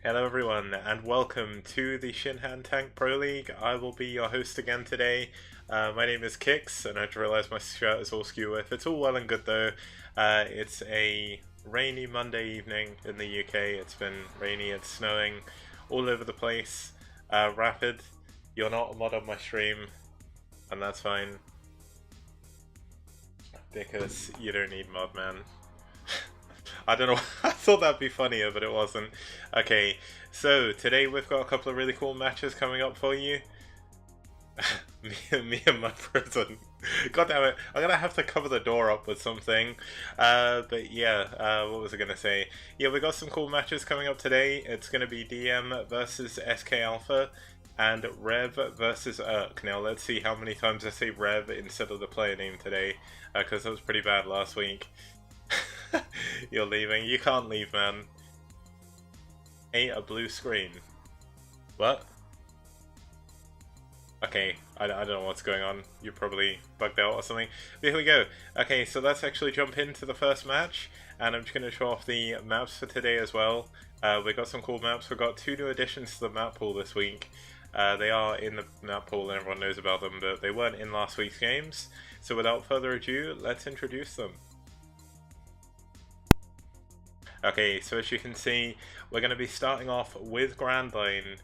Hello everyone and welcome to the Shinhan Tank Pro League. I will be your host again today. My name is Kix and I just realised my shirt is all skew with. It's all well and good though. It's a rainy Monday evening in the UK. It's been rainy, it's snowing all over the place. Rapid, you're not a mod on my stream and that's fine. Because you don't need mod, man. I don't know, I thought that'd be funnier, but it wasn't. Okay, so today we've got a couple of really cool matches coming up for you. me and my prison. God damn it, I'm gonna have to cover the door up with something. But yeah, what was I gonna say? Yeah, we got some cool matches coming up today. It's gonna be DM versus SK Alpha and Rev versus Urk. Now let's see how many times I say Rev instead of the player name today, because that was pretty bad last week. You're leaving? You can't leave, man. A blue screen. What? Okay, I don't know what's going on. You're probably bugged out or something. But here we go. Okay, so let's actually jump into the first match. And I'm just going to show off the maps for today as well. We got some cool maps. We've got 2 new additions to the map pool this week. They are in the map pool and everyone knows about them, but they weren't in last week's games. So without further ado, let's introduce them. Okay, so as you can see, we're going to be starting off with Grand Line,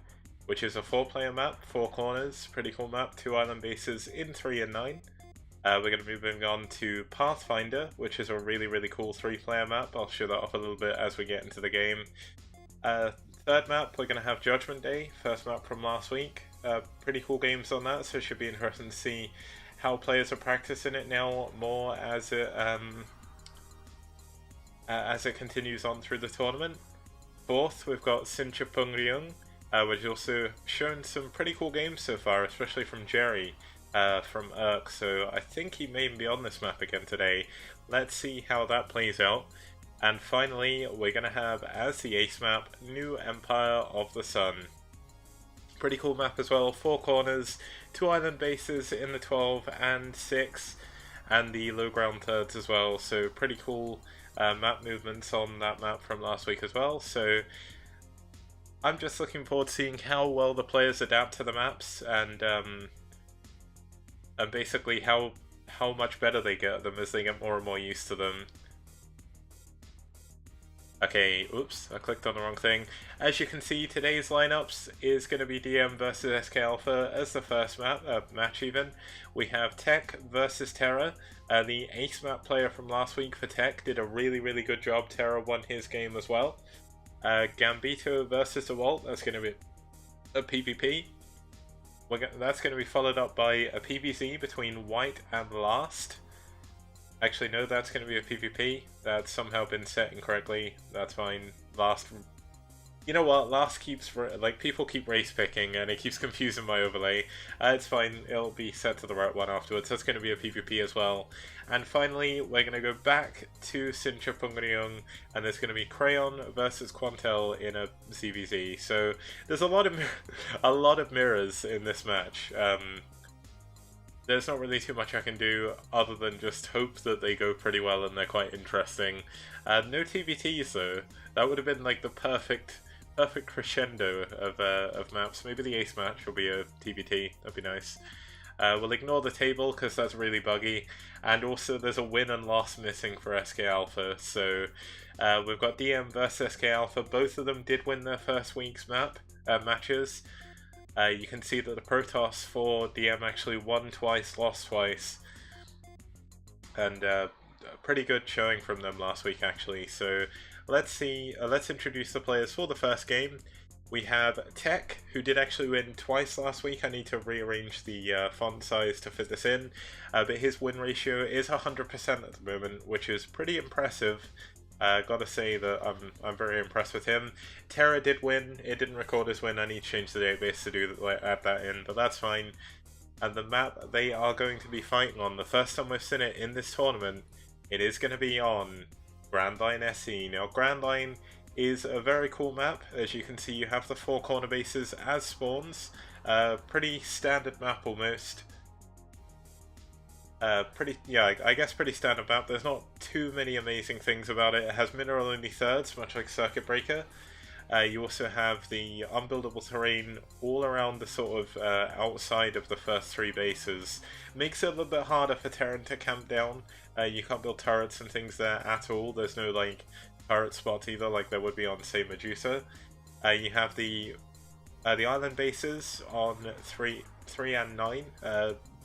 which is a 4-player map, 4 corners, pretty cool map, 2 island bases in 3 and 9. We're going to be moving on to Pathfinder, which is a really cool 3-player map. I'll show that off a little bit as we get into the game. Third map, we're going to have Judgment Day, first map from last week. Pretty cool games on that, so it should be interesting to see how players are practicing it now more as it continues on through the tournament. Fourth, we've got Sinchapungryung, which has also shown some pretty cool games so far, especially from Jerry from Urk, so I think he may even be on this map again today. Let's see how that plays out. And finally, we're going to have, as the ace map, New Empire of the Sun. Pretty cool map as well, 4 corners, 2 island bases in the 12 and 6, and the low ground thirds as well, so pretty cool map movements on that map from last week as well. So I'm just looking forward to seeing how well the players adapt to the maps and basically how much better they get at them as they get more and more used to them. Okay, oops, I clicked on the wrong thing. As you can see, today's lineups is going to be DM versus SK Alpha as the first match even. We have Tech versus TerrOr. The ace map player from last week for Tech did a really good job. TerrOr won his game as well. Gambito versus DeWalt, that's going to be a PvP. That's going to be followed up by a PvZ between White and Last. Actually, no, that's going to be a PvP. That's somehow been set incorrectly. That's fine. Last... You know what? Last keeps... Like, people keep race picking and it keeps confusing my overlay. It's fine. It'll be set to the right one afterwards. That's going to be a PvP as well. And finally, we're going to go back to Sinchapungryung and there's going to be Crayon versus Quantel in a CVZ. So, there's a lot of mirrors in this match. There's not really too much I can do other than just hope that they go pretty well and they're quite interesting. No TVTs though. That would have been like the perfect crescendo of maps. Maybe the ace match will be a TVT. That'd be nice. We'll ignore the table because that's really buggy. And also there's a win and loss missing for SK Alpha. So we've got DM versus SK Alpha. Both of them did win their first week's matches. You can see that the Protoss for DM actually won twice, lost twice, and a pretty good showing from them last week actually. So let's introduce the players for the first game. We have Tech, who did actually win twice last week. I need to rearrange the font size to fit this in, but his win ratio is 100% at the moment, which is pretty impressive. Gotta say that I'm very impressed with him. TerrOr did win. It didn't record his win. I need to change the database to add that in, but that's fine. And the map they are going to be fighting on, the first time we've seen it in this tournament, it is going to be on Grand Line SE. Now, Grand Line is a very cool map. As you can see, you have the 4 corner bases as spawns. Pretty standard map almost. I guess pretty standard map. There's not too many amazing things about it. It has mineral only thirds, much like Circuit Breaker. You also have the unbuildable terrain all around the sort of outside of the first three bases. Makes it a little bit harder for Terran to camp down. You can't build turrets and things there at all. There's no like turret spots either, like there would be on, say, Medusa. You have the island bases on 3 and 9.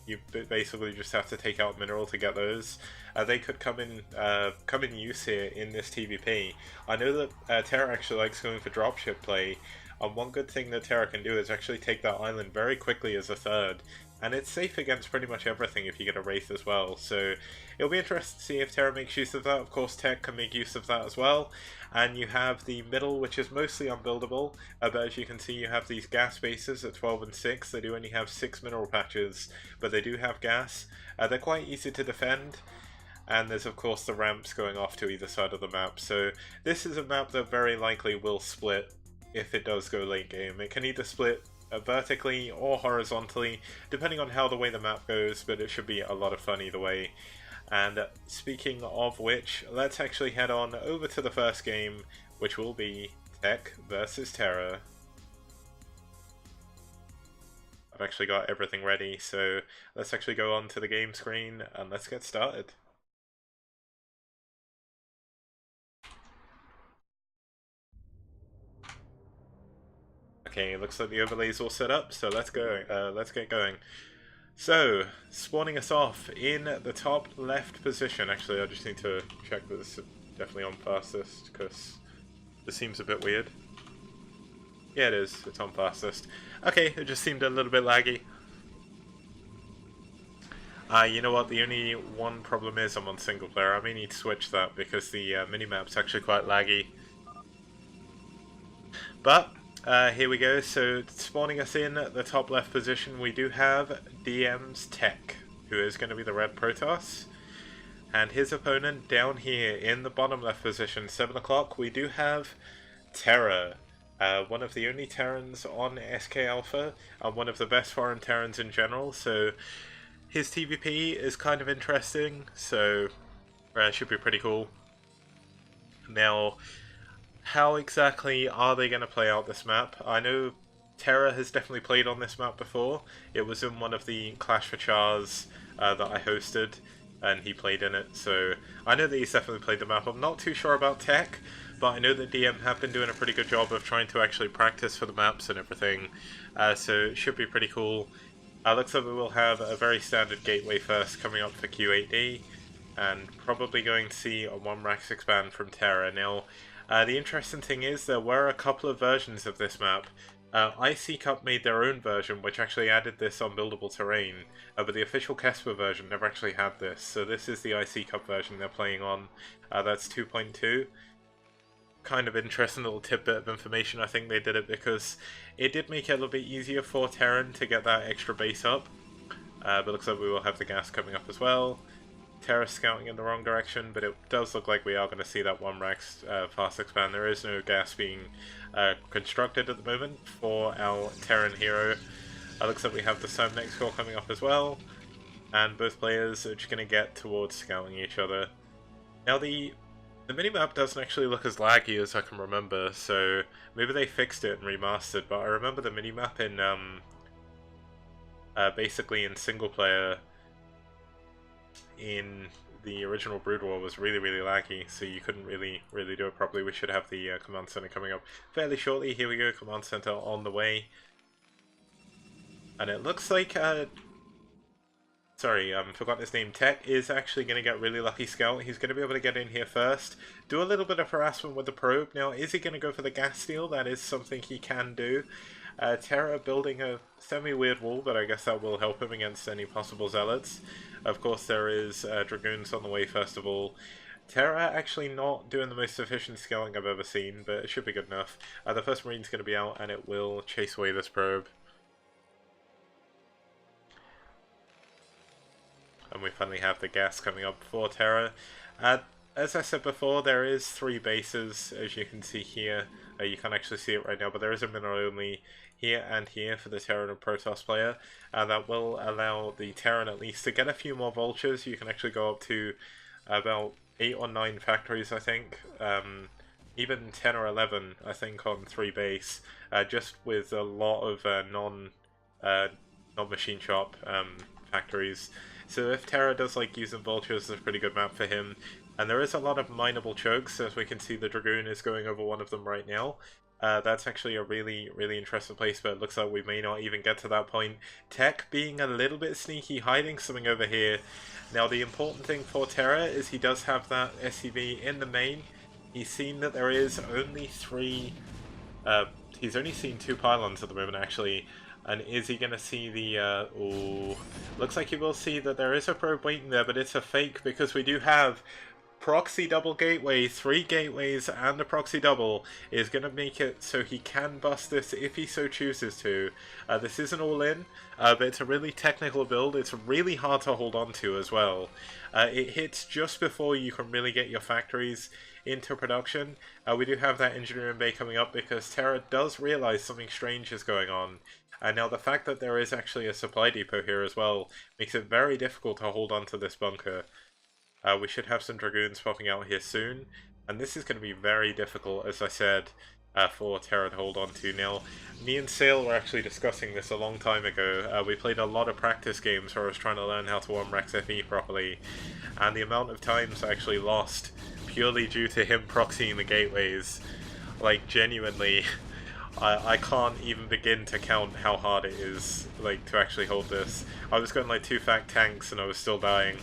You basically just have to take out mineral to get those. They could come in use here in this TVP. I know that TerrOr actually likes going for dropship play, and one good thing that TerrOr can do is actually take that island very quickly as a third, and it's safe against pretty much everything if you get a Wraith as well, so it'll be interesting to see if TerrOr makes use of that. Of course, Tech can make use of that as well. And you have the middle, which is mostly unbuildable, but as you can see, you have these gas bases at 12 and 6. They do only have 6 mineral patches, but they do have gas. They're quite easy to defend, and there's of course the ramps going off to either side of the map, so this is a map that very likely will split if it does go late game. It can either split vertically or horizontally, depending on how the way the map goes, but it should be a lot of fun either way. And speaking of which, let's actually head on over to the first game, which will be Tech versus TerrOr. I've actually got everything ready, so let's actually go on to the game screen and let's get started. Okay, looks like the overlay's all set up, so let's go. Let's get going. So, spawning us off in the top left position. Actually, I just need to check that this is definitely on fastest, because this seems a bit weird. Yeah, it is. It's on fastest. Okay, it just seemed a little bit laggy. You know what? The only one problem is I'm on single player. I may need to switch that because the minimap's actually quite laggy. But here we go. So spawning us in the top left position, we do have DM's Tech, who is going to be the red Protoss. And his opponent down here in the bottom left position, 7 o'clock, we do have TerrOr. One of the only Terrans on SK Alpha, and one of the best foreign Terrans in general, so his TVP is kind of interesting, so should be pretty cool. Now, how exactly are they going to play out this map? I know TerrOr has definitely played on this map before. It was in one of the Clash for Chars that I hosted, and he played in it, so I know that he's definitely played the map. I'm not too sure about Tech, but I know that DM have been doing a pretty good job of trying to actually practice for the maps and everything, so it should be pretty cool. Looks like we will have a very standard gateway first coming up for Q8D, and probably going to see a 1-Rax expand from TerrOr. Now, the interesting thing is there were a couple of versions of this map. IC Cup made their own version, which actually added this unbuildable terrain, but the official Kesper version never actually had this, so this is the IC Cup version they're playing on. That's 2.2. Kind of interesting little tidbit of information. I think they did it because it did make it a little bit easier for Terran to get that extra base up, but looks like we will have the gas coming up as well. TerrOr scouting in the wrong direction, but it does look like we are going to see that 1-Rax fast expand. There is no gas being constructed at the moment for our Terran hero. Looks like we have the Sun next core coming up as well, and both players are just going to get towards scouting each other. Now the minimap doesn't actually look as laggy as I can remember, so maybe they fixed it and remastered, but I remember the minimap in basically in single player in the original Brood War was really laggy, so you couldn't really do it properly. We should have the command center coming up fairly shortly. Here we go, command center on the way. And it looks like sorry, forgot his name. Tech is actually going to get really lucky scout. He's going to be able to get in here first, do a little bit of harassment with the probe. Now, is he going to go for the gas steal? That is something he can do. TerrOr building a semi-weird wall, but I guess that will help him against any possible zealots. Of course, there is dragoons on the way first of all. TerrOr actually not doing the most efficient scaling I've ever seen, but it should be good enough. The first marine's going to be out, and it will chase away this probe. And we finally have the gas coming up for TerrOr. As I said before, there is 3 bases, as you can see here. You can't actually see it right now, but there is a mineral only here and here for the Terran and Protoss player. That will allow the Terran at least to get a few more vultures. You can actually go up to about 8 or 9 factories, I think. even 10 or 11, I think, on 3 base, just with a lot of non-machine shop factories. So if Terra does like using vultures, it's a pretty good map for him. And there is a lot of mineable chokes, as we can see the Dragoon is going over one of them right now. That's actually a really, really interesting place, but it looks like we may not even get to that point. Tech being a little bit sneaky, hiding something over here. Now the important thing for Terra is he does have that SCV in the main. He's seen that there is only 3... he's only seen 2 pylons at the moment, actually. And is he going to see the... ooh, looks like he will see that there is a probe waiting there, but it's a fake because we do have proxy double gateway, 3 gateways and a proxy double is going to make it so he can bust this if he so chooses to. This isn't all in, but it's a really technical build. It's really hard to hold on to as well. It hits just before you can really get your factories into production. We do have that engineering bay coming up because Terra does realize something strange is going on. And now the fact that there is actually a supply depot here as well makes it very difficult to hold on to this bunker. We should have some Dragoons popping out here soon, and this is going to be very difficult, as I said, for Terra to hold on to. Now, me and Sale were actually discussing this a long time ago. We played a lot of practice games where I was trying to learn how to 1-Rex FE properly, and the amount of times I actually lost purely due to him proxying the gateways, like, genuinely, I can't even begin to count how hard it is, like, to actually hold this. I was going like 2 fact tanks and I was still dying.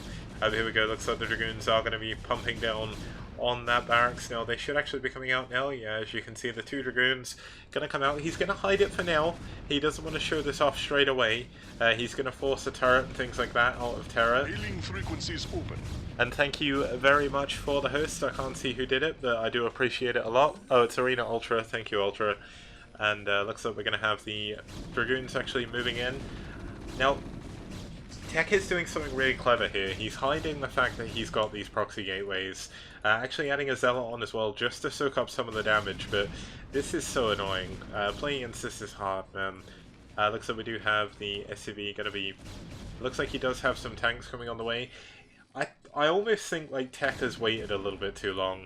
Here we go, looks like the Dragoons are going to be pumping down on that barracks now. They should actually be coming out now. Yeah, as you can see, the 2 Dragoons going to come out. He's going to hide it for now. He doesn't want to show this off straight away. He's going to force a turret and things like that out of Terra. Hailing frequencies open. And thank you very much for the host. I can't see who did it, but I do appreciate it a lot. Oh, it's Arena Ultra. Thank you, Ultra. And looks like we're going to have the Dragoons actually moving in. Now, Tech is doing something really clever here. He's hiding the fact that he's got these proxy gateways, actually adding a Zealot on as well just to soak up some of the damage, but this is so annoying. Playing against this is hard, man. Looks like we do have the SCV going to be... Looks like he does have some tanks coming on the way. I almost think like Tech has waited a little bit too long.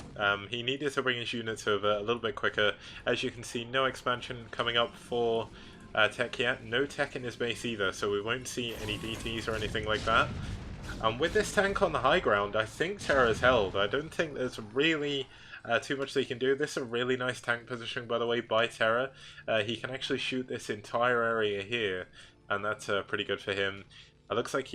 He needed to bring his units over a little bit quicker. As you can see, no expansion coming up for... Tech yet. No Tech in his base either, so we won't see any DTs or anything like that. And with this tank on the high ground, I think Terra's held. I don't think there's really too much they can do. This is a really nice tank positioning, by the way, by Terra. He can actually shoot this entire area here, and that's pretty good for him. It looks like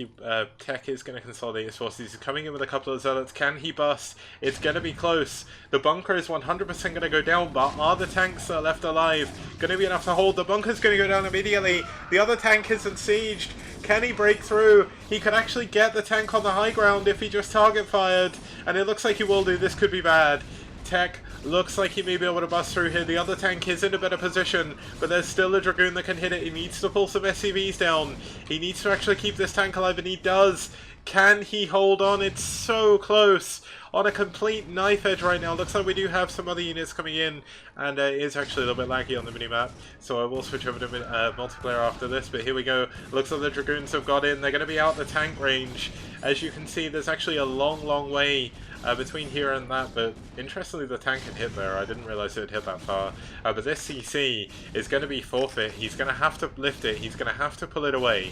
Tech is going to consolidate his forces. He's coming in with a couple of Zealots. Can he bust? It's going to be close. The bunker is 100% going to go down, but are the tanks that are left alive going to be enough to hold? The bunker's going to go down immediately. The other tank is besieged. Can he break through? He could actually get the tank on the high ground if he just target fired, and it looks like he will do. This could be bad. Tech looks like he may be able to bust through here. The other tank is in a better position, but there's still a Dragoon that can hit it. He needs to pull some SCVs down. He needs to actually keep this tank alive, and he does. Can he hold on? It's so close. On a complete knife edge right now. Looks like we do have some other units coming in, and it is actually a little bit laggy on the minimap, so I will switch over to multiplayer after this, but here we go. Looks like the Dragoons have got in. They're going to be out the tank range. As you can see, there's actually a long way between here and that, but interestingly the tank can hit there. I didn't realize it would hit that far. But this CC is going to be forfeit. He's going to have to lift it. He's going to have to pull it away.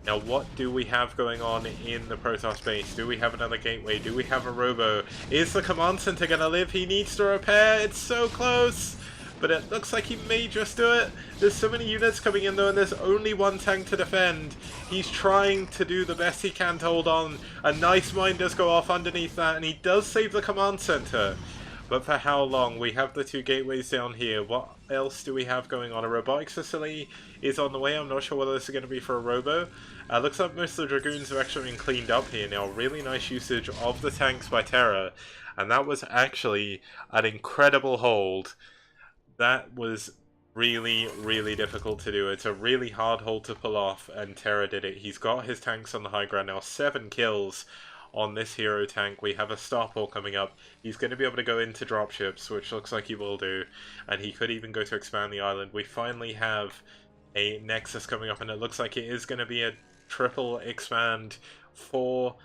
Now, what do we have going on in the Protoss base? Do we have another gateway? Do we have a robo? Is the command center going to live? He needs to repair. It's so close. But it looks like he may just do it. There's so many units coming in though, and there's only one tank to defend. He's trying to do the best he can to hold on. A nice mine does go off underneath that, and he does save the command center. But for how long? We have the 2 gateways down here. What else do we have going on? A robotics facility is on the way. I'm not sure whether this is going to be for a robo. Looks like most of the Dragoons have actually been cleaned up here now. Really nice usage of the tanks by Terra. And that was actually an incredible hold. That was really difficult to do. It's a really hard hold to pull off, and Terra did it. He's got his tanks on the high ground now. 7 kills on this hero tank. We have a starport coming up. He's going to be able to go into dropships, which looks like he will do, and he could even go to expand the island. We finally have a Nexus coming up, and it looks like it is going to be a triple expand for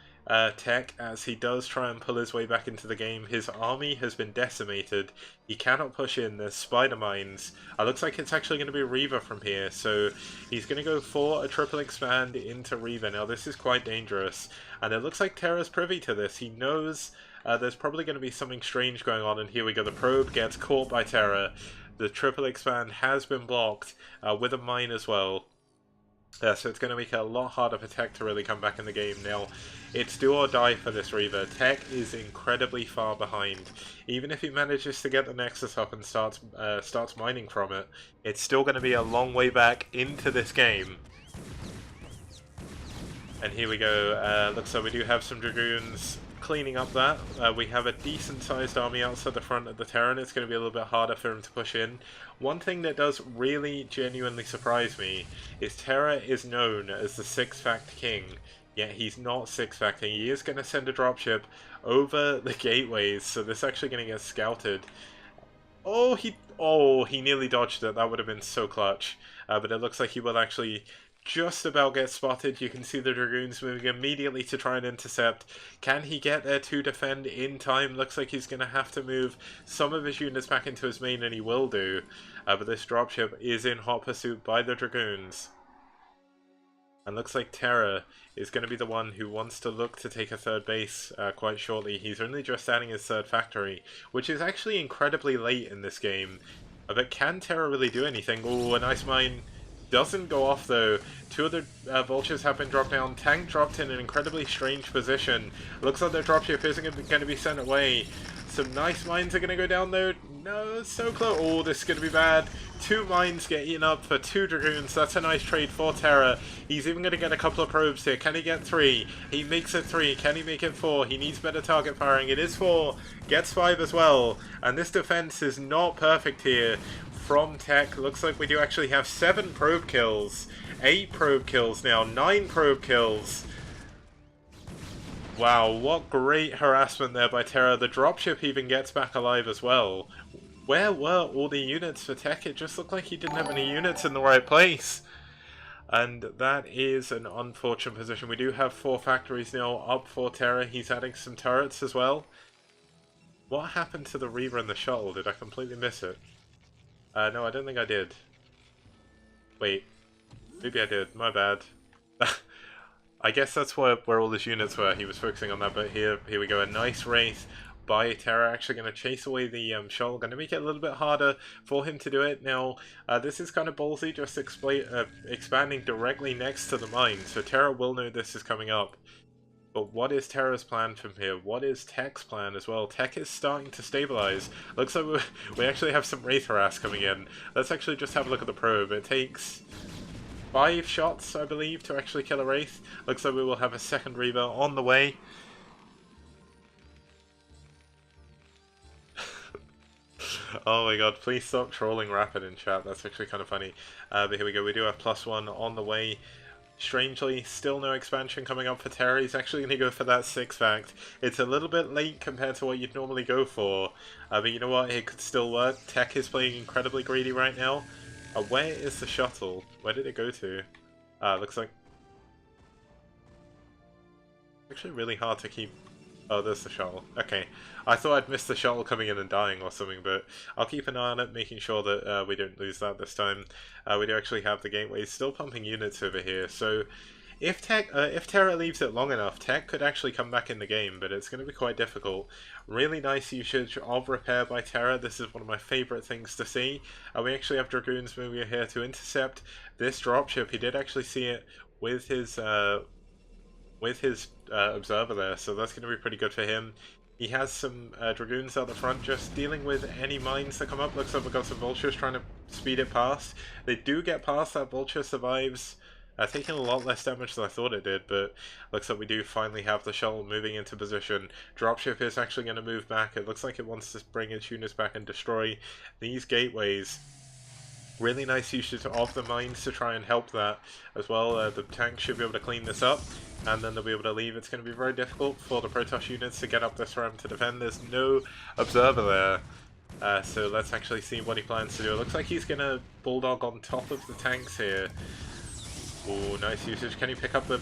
Tech as he does try and pull his way back into the game. His army has been decimated. He cannot push in. There's spider mines. Looks like it's actually going to be Reaver from here, so he's going to go for a triple expand into Reaver. Now this is quite dangerous, and it looks like Terra's privy to this. He knows there's probably going to be something strange going on, and here we go. The probe gets caught by Terra. The triple expand has been blocked with a mine as well. So it's going to make it a lot harder for Tech to really come back in the game. Now, it's do or die for this Reaver. Tech is incredibly far behind. Even if he manages to get the Nexus up and starts mining from it, it's still going to be a long way back into this game. And here we go. Looks like we do have some Dragoons cleaning up that. We have a decent sized army outside the front of the Terran. It's going to be a little bit harder for him to push in. One thing that does really genuinely surprise me is Terra is known as the 6-fact king, yet he's not 6-facting. He is going to send a dropship over the gateways, so this is actually going to get scouted. Oh, he nearly dodged it. That would have been so clutch. But it looks like he will actually just about get spotted. You can see the Dragoons moving immediately to try and intercept. Can he get there to defend in time? Looks like he's going to have to move some of his units back into his main, and he will do. But this dropship is in hot pursuit by the Dragoons. And looks like Terra is going to be the one who wants to look to take a third base quite shortly. He's only just adding his third factory, which is actually incredibly late in this game. But can Terra really do anything? Oh, a nice mine. Doesn't go off though. Two of the vultures have been dropped down. Tank dropped in an incredibly strange position. Looks like their dropship isn't going to be sent away. Some nice mines are going to go down though. No, so close. Oh, this is going to be bad. 2 mines get eaten up for 2 Dragoons. That's a nice trade for Terra. He's even going to get a couple of probes here. Can he get 3? He makes it 3. Can he make it 4? He needs better target firing. It is 4. Gets 5 as well. And this defense is not perfect here from Tech. Looks like we do actually have 7 probe kills. 8 probe kills now. 9 probe kills. Wow, what great harassment there by Terra. The dropship even gets back alive as well. Where were all the units for Tech? It just looked like he didn't have any units in the right place. And that is an unfortunate position. We do have 4 factories now up for Terra. He's adding some turrets as well. What happened to the Reaver and the shuttle? Did I completely miss it? No, I don't think I did. Wait. Maybe I did. My bad. I guess that's where all his units were. He was focusing on that, but here we go. A nice Wraith by Terra, actually going to chase away the shuttle. Going to make it a little bit harder for him to do it. Now, this is kind of ballsy, just expanding directly next to the mine. So Terra will know this is coming up. But what is Terra's plan from here? What is Tech's plan as well? Tech is starting to stabilize. Looks like we actually have some Wraith harass coming in. Let's actually just have a look at the probe. It takes 5 shots, I believe, to actually kill a Wraith. Looks like we will have a second Reaver on the way. Oh my god, please stop trolling Rapid in chat. That's actually kind of funny. But here we go. We do have +1 on the way. Strangely, still no expansion coming up for Terra. He's actually going to go for that 6-fact. It's a little bit late compared to what you'd normally go for. But you know what? It could still work. Tech is playing incredibly greedy right now. Where is the shuttle? Where did it go to? Looks like... Actually really hard to keep... Oh, there's the shuttle. Okay. I thought I'd missed the shuttle coming in and dying or something, but I'll keep an eye on it, making sure that we don't lose that this time. We do actually have the gateways still pumping units over here, so... If Terra leaves it long enough, Tech could actually come back in the game, but it's going to be quite difficult. Really nice usage of repair by Terra. This is one of my favourite things to see. We actually have Dragoons moving here to intercept this dropship. He did actually see it with his observer there, so that's going to be pretty good for him. He has some Dragoons out the front just dealing with any mines that come up. Looks like we've got some Vultures trying to speed it past. They do get past. That Vulture survives. Taking a lot less damage than I thought it did, but looks like we do finally have the shuttle moving into position. Dropship is actually going to move back. It looks like it wants to bring its units back and destroy these gateways. Really nice usage of the mines to try and help that as well. The tank should be able to clean this up, and then they'll be able to leave. It's going to be very difficult for the Protoss units to get up this ramp to defend. There's no observer there. So let's actually see what he plans to do. It looks like he's going to bulldog on top of the tanks here. Oh, nice usage. Can he pick up the...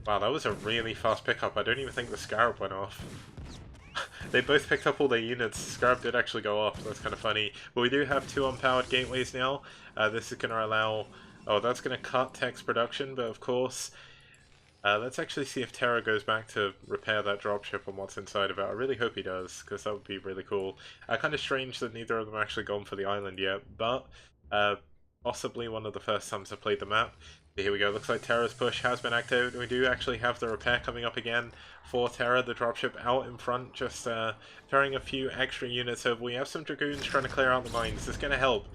Wow, that was a really fast pickup. I don't even think the Scarab went off. They both picked up all their units. Scarab did actually go off. That's kind of funny. But we do have 2 unpowered gateways now. This is going to allow... Oh, that's going to cut Tech's production, but of course... let's actually see if TerrOr goes back to repair that dropship and what's inside of it. I really hope he does, because that would be really cool. Kind of strange that neither of them are actually gone for the island yet, but possibly one of the first times I've played the map. Here we go, looks like TerrOr's push has been activated. We do actually have the repair coming up again for TerrOr, the dropship out in front, just throwing a few extra units over. We have some Dragoons trying to clear out the mines. It's going to help.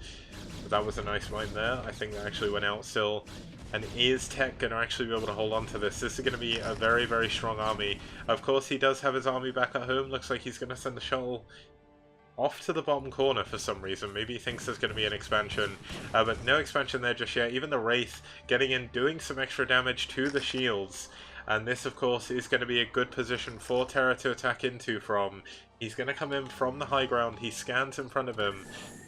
But that was a nice mine there. I think that actually went out still. And is Tech going to actually be able to hold on to this? This is going to be a very, very strong army. Of course, he does have his army back at home. Looks like he's going to send the shuttle off to the bottom corner for some reason. Maybe he thinks there's going to be an expansion. But no expansion there just yet. Even the Wraith getting in, doing some extra damage to the shields. And this, of course, is going to be a good position for TerrOr to attack into from. He's going to come in from the high ground. He scans in front of him.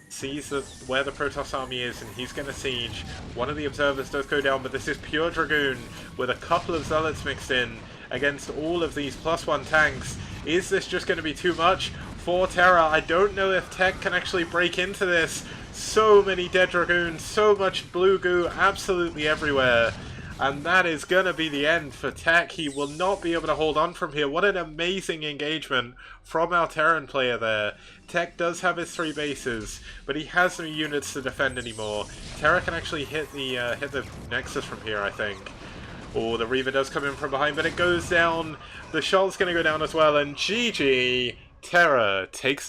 Sees where the Protoss army is, and he's going to siege. One of the observers does go down, but this is pure Dragoon with a couple of Zealots mixed in against all of these +1 tanks. Is this just going to be too much for TerrOr? I don't know if Tech can actually break into this. So many dead Dragoons, so much blue goo absolutely everywhere. And that is going to be the end for Tech. He will not be able to hold on from here. What an amazing engagement from our Terran player there. Tech does have his 3 bases, but he has no units to defend anymore. TerrOr can actually hit the Nexus from here, I think. Oh, the Reaver does come in from behind, but it goes down. The Shull's going to go down as well, and GG, TerrOr takes the